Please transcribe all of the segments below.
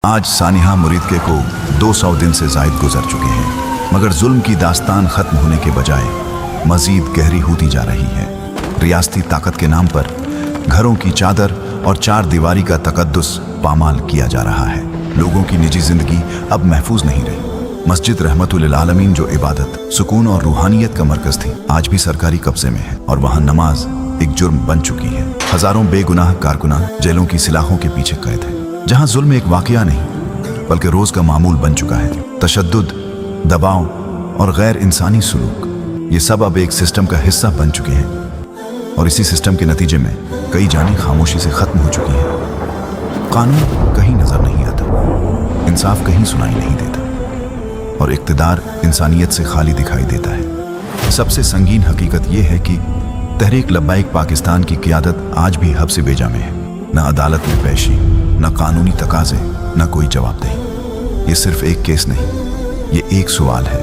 आज सानिहा मुरीदके को 200 दिन से जायद गुजर चुके हैं, मगर जुल्म की दास्तान खत्म होने के बजाय मजीद गहरी होती जा रही है। रियासती ताकत के नाम पर घरों की चादर और चार दीवारी का तकद्दुस पामाल किया जा रहा है। लोगों की निजी जिंदगी अब महफूज नहीं रही। मस्जिद रहमतुल आलमीन जो इबादत, सुकून और रूहानियत का मरकज थी, आज भी सरकारी कब्जे में है और वहाँ नमाज एक जुर्म बन चुकी है। हजारों बेगुनाह कारकुनान जेलों की सिलाखों के पीछे कैद है, जहाँ जुल्म एक वाकया नहीं बल्कि रोज का मामूल बन चुका है। तशद्दुद, दबाव और गैर इंसानी सुलूक, ये सब अब एक सिस्टम का हिस्सा बन चुके हैं और इसी सिस्टम के नतीजे में कई जानें खामोशी से खत्म हो चुकी हैं। कानून कहीं नजर नहीं आता, इंसाफ कहीं सुनाई नहीं देता और इक्तिदार इंसानियत से खाली दिखाई देता है। सबसे संगीन हकीकत यह है कि तहरीक लब्बाइक पाकिस्तान की क़ियादत आज भी हब्स बेजा में है। न अदालत में पेशी, न कानूनी तकाजे, न कोई जवाबदेही। ये सिर्फ एक केस नहीं, ये एक सवाल है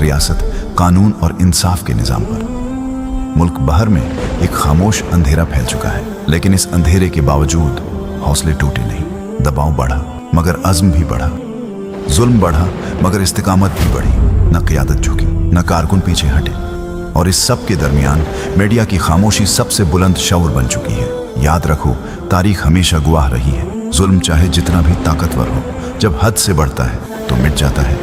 रियासत, कानून और इंसाफ के निज़ाम पर। मुल्क भर में एक खामोश अंधेरा फैल चुका है, लेकिन इस अंधेरे के बावजूद हौसले टूटे नहीं। दबाव बढ़ा मगर अज़्म भी बढ़ा, जुल्म बढ़ा मगर इस्तिकामत भी बढ़ी। न क़ियादत झुकी, न कारकुन पीछे हटे और इस सब के दरमियान मीडिया की खामोशी सबसे बुलंद शऊर बन चुकी है। याद रखो, तारीख हमेशा गवाह रही है, जुल्म चाहे जितना भी ताकतवर हो, जब हद से बढ़ता है तो मिट जाता है।